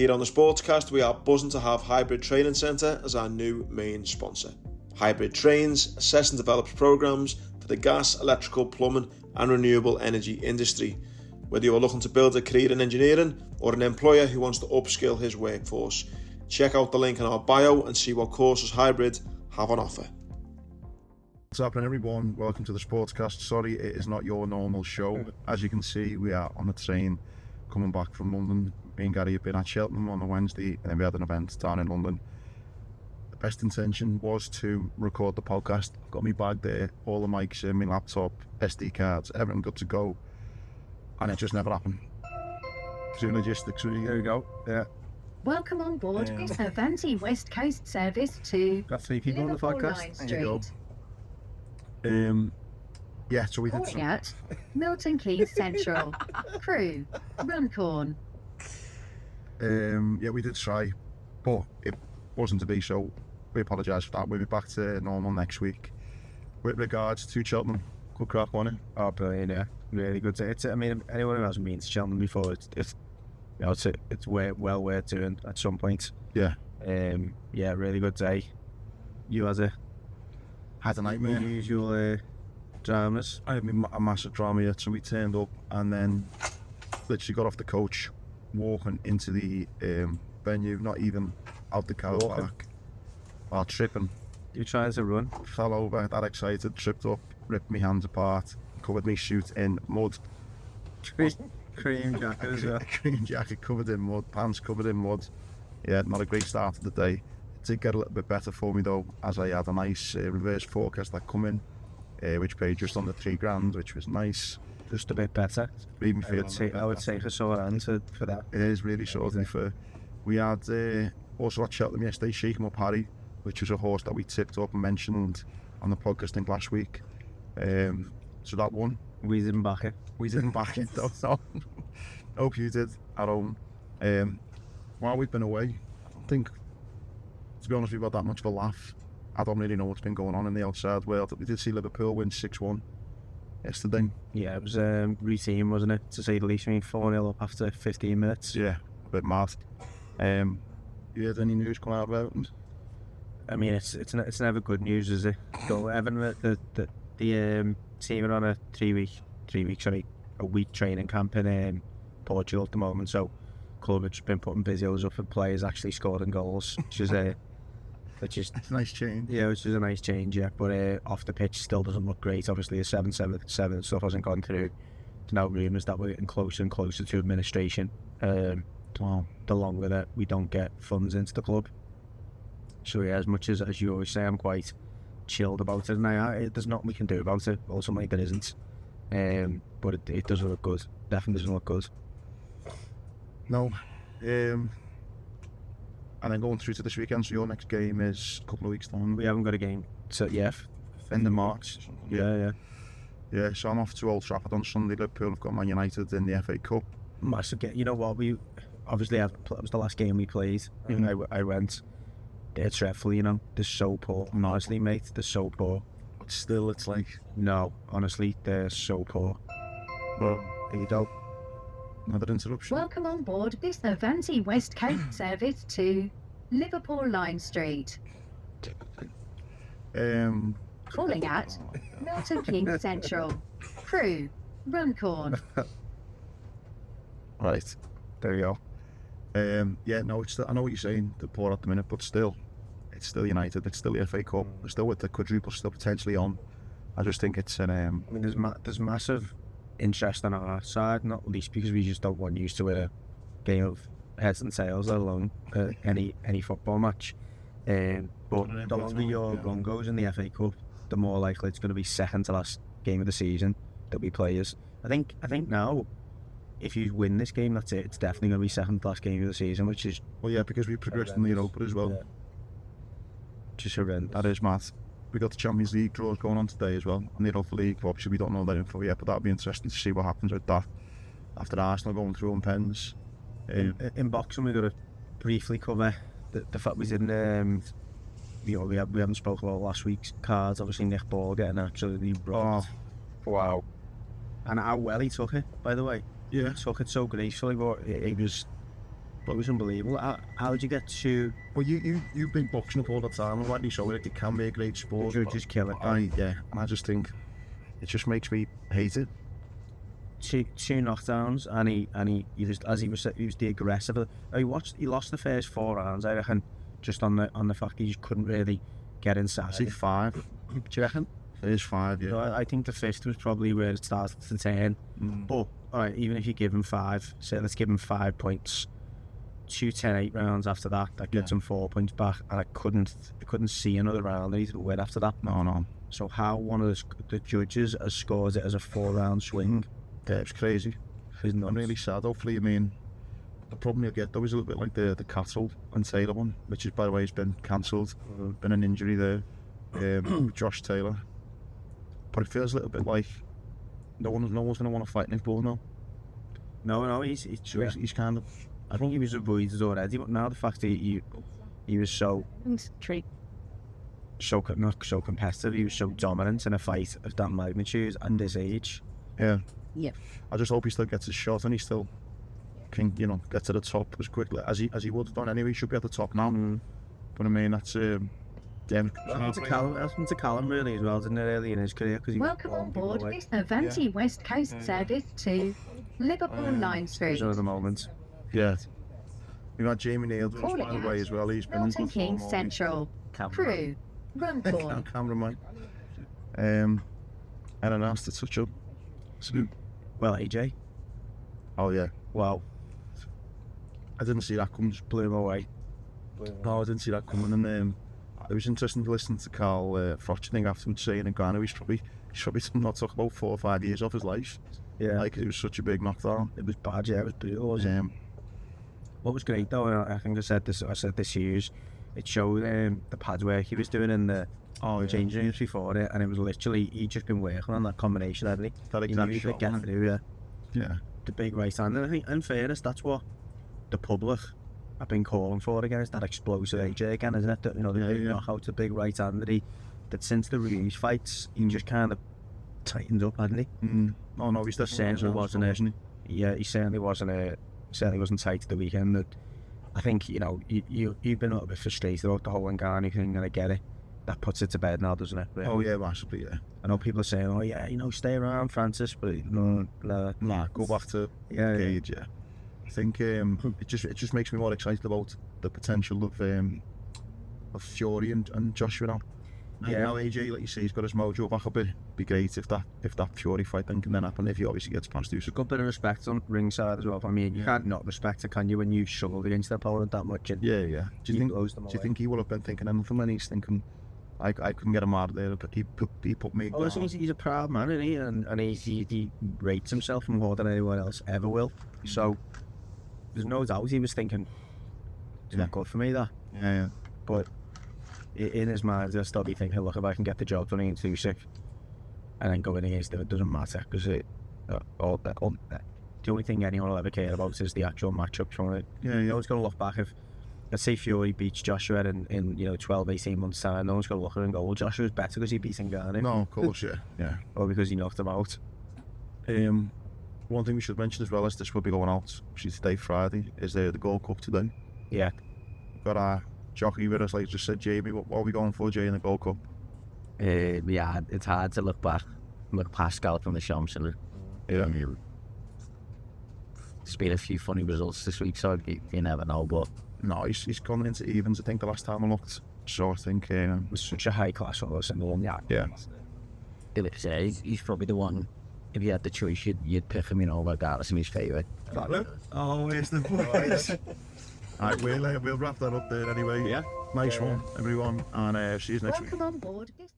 Here on the Sportscast, we are buzzing to have Hybrid Training Centre as our new main sponsor. Hybrid trains, assess and develops programs for the gas, electrical, plumbing and renewable energy industry. Whether you are looking to build a career in engineering or an employer who wants to upskill his workforce, check out the link in our bio and see what courses Hybrid have on offer. What's happening, everyone? Welcome to the Sportscast. Sorry, it is not your normal show. As you can see, we are on the train coming back from London. Me and Gary have been at Cheltenham on a Wednesday, and then we had an event down in London. The best intention was to record the podcast. I've got my bag there, all the mics in, my laptop, SD cards, everything good to go, and it just never happened. Through logistics, there we go. Yeah. Welcome on board this Avanti West Coast service to Got 3 people Liverpool on the podcast. Line There you go. Street. Yeah, so we did Calling at Milton Keynes Central. Crew, Runcorn. yeah, we did try, but it wasn't to be, so we apologise for that. We'll be back to normal next week. With regards to Cheltenham, good crack on it. Oh, brilliant, yeah. Really good. I mean, anyone who hasn't been to Cheltenham before, it's well worth doing at some point. Yeah. Yeah, really good day. You had Had a nightmare. unusual dramas. I had a massive drama here, so we turned up and then literally got off the coach, walking into the venue, not even out the car park, while tripping. You trying to run? Fell over, that excited, tripped up, ripped my hands apart, covered my shoot in mud. Cream jacket as well. Cream jacket covered in mud, pants covered in mud. Yeah, not a great start to the day. It did get a little bit better for me though, as I had a nice reverse forecast that come in, which paid just under $3,000, which was nice. Just a bit better. Made me I would say for sore answer for that. It is really sort of fair. We had also at Cheltenham yesterday, Shake 'em Up Harry, which was a horse that we tipped up and mentioned on the podcast I think last week. So that won. We didn't back it. We didn't back it though, so hope you did at home. While we've been away, I don't think, to be honest, we've had that much of a laugh. I don't really know what's been going on in the outside world. We did see Liverpool win 6-1 yesterday. Yeah, it was routine, wasn't it? To say the least. I mean, 4-0 up after 15 minutes. Yeah, a bit mad. You heard any news coming out about it? I mean, it's never good news, is it? So, Evan, the team are on a a week training camp in Portugal at the moment. So, club has been putting videos up of players actually scoring goals, which is It's a nice change. Yeah, which is a nice change. Yeah, but off the pitch still doesn't look great. Obviously, the 7-7 stuff hasn't gone through. There's now rumours that we're getting closer and closer to administration. The longer that we don't get funds into the club. So yeah, as much as you always say, I'm quite chilled about it, and there's nothing we can do about it. Ultimately, there isn't. But it doesn't look good. Definitely doesn't look good. No. And then going through to this weekend, so your next game is a couple of weeks time. We haven't got a game yet. End of March. Yeah. Yeah, so I'm off to Old Trafford on Sunday. Liverpool have got Man United in the FA Cup. Massive game. You know what? We obviously it was the last game we played. Mm-hmm. I went. They're dreadful, you know. They're so poor. Honestly, mate, they're so poor. But still, it's like... No, honestly, they're so poor. Well, There you go. another interruption. Welcome on board this Avanti West Coast service to Liverpool Line Street. Calling at Milton Keynes Central. Crew, Runcorn. Right, there you go. Yeah, no, it's still, I know what you're saying, they're poor at the minute, but still, it's still United, it's still the FA Cup, they're still with the quadruple still potentially on. I just think it's an... I mean, there's massive interest on our side, not least because we just don't want used to a game of heads and tails, let alone any football match. But the longer your run goes in the FA Cup, the more likely it's going to be second to last game of the season that we play as. I think now, if you win this game, that's it. It's definitely going to be second to last game of the season, which is... Well, yeah, because we progressed in the Europa as well. Yeah. Just horrendous. That is mad. We got the Champions League draws going on today as well, and the Europa League. Obviously, we don't know that info yet, but that'll be interesting to see what happens with that after Arsenal going through on pens. In boxing, we've got to briefly cover the fact we didn't. We haven't spoken about last week's cards. Obviously, Nick Ball getting absolutely rocked. Oh, wow! And how well he took it, by the way. Yeah, He took it so gracefully, but it was But it was unbelievable. How did you get to... Well, you've been boxing up all the time, and rightly so. It can be a great sport. You just kill it. And I just think it just makes me hate it. Two knockdowns, and he just, as he was the aggressive. He lost the first 4 rounds, I reckon, just on the fact he just couldn't really get inside. I say 5. Do you reckon? There's 5, yeah. So I think the 5th was probably where it started to turn. But all right, even if you give him 5, say let's give him 5 points. 2 10-8 rounds after that gets him 4 points back, and I couldn't see another round that he would win after that. No. So how one of the judges has scored it as a 4-round swing? Yeah, it's crazy. I'm really sad. Hopefully, the problem you'll get though is a little bit like the Castle and Taylor one, which is, by the way, has been cancelled. Been an injury there, Josh Taylor. But it feels a little bit like no one's going to want to fight Nick Bull now. No, he's kind of. I think he was avoided already, but now the fact that he was so not so competitive, he was so dominant in a fight of that magnitude and his age. Yeah. Yep. I just hope he still gets his shot and he still can, get to the top as quickly as he would have done anyway. He should be at the top now. But I mean, that's Happened to Callum really as well, didn't it, early in his career? Welcome on board this Avanti West Coast service to Liverpool Line Street. Those are the moments. Yeah. We've had Jamie Neal, by the way, as well. He's been Milton Keynes Central. Crew. Runcorn. Cameraman. And an asked to touch up. Well, AJ. Oh, yeah. Wow. I didn't see that coming. Just blew him away. No, I didn't see that coming. And it was interesting to listen to Carl Frochting afterwards saying in Ghana he's probably not talking about 4 or 5 years off his life. Yeah. Like, it was such a big knockdown. It was bad, yeah, it was brutal. What was great though, and I think I said this year's, it showed the pad work he was doing in the changing rooms before it, and it was literally, he'd just been working on that combination, hadn't he? That exact shot. Get through, yeah. The big right hand, and I think, in fairness, that's what the public have been calling for again, is that explosive AJ again, isn't it? That, the big knockout, the big right hand that since the Ruiz fights, he just kind of tightened up, hadn't he? Oh no, he's definitely wasn't. Yeah, he certainly wasn't. Certainly wasn't tight at the weekend. That I think you've been a little bit frustrated about the whole Ngannou thing, and I get it. That puts it to bed now, doesn't it? Really? Oh yeah, massively. Yeah. I know people are saying, "Oh yeah, stay around, Francis," but no. Nah, go back to Cage. Yeah. I think it just makes me more excited about the potential of Fury and Joshua now. Now AJ, like you say, he's got his mojo back up. It'd be great if that Fury fight then can happen, if he obviously gets a chance to do so. A good bit of respect on ringside as well. I mean, you can't not respect it, can you, when you've struggled against the opponent that much? And yeah. Do you think he would have been thinking anything when he's thinking, I couldn't get him out of there, but he put me down. Listen, he's a proud man, isn't he? And he rates himself more than anyone else ever will. So there's no doubt he was thinking, it's not good for me, that. Yeah. But in his mind, he'll still be thinking, look, if I can get the job done against Usyk and then going against him, it doesn't matter, because the only thing anyone will ever care about is the actual matchup from it. Yeah. No one's going to look back if, let's say, Fury beats Joshua in 12, 18 months' time. No one's going to look at it and go, well, Joshua's better because he beat Ngannou. No, of course, yeah. Or because he knocked him out. One thing we should mention as well is this will be going out, which is today, Friday, is the Gold Cup today. Yeah. We've got our jockey with us, like just said, Jamie. What are we going for, Jay, in the Gold Cup? Yeah, it's hard to look Pascal from the Champs. Yeah. There's been a few funny results this week, so you never know, but... No, he's coming into evens, I think, the last time I looked. So I think... it was such a high class one, wasn't it? Yeah. He's probably the one, if you had the choice, you'd pick him, regardless of his favourite. Oh, it's the boys. Alright, we'll wrap that up there anyway. Yeah. Nice one, everyone, and see you next week. Welcome on board this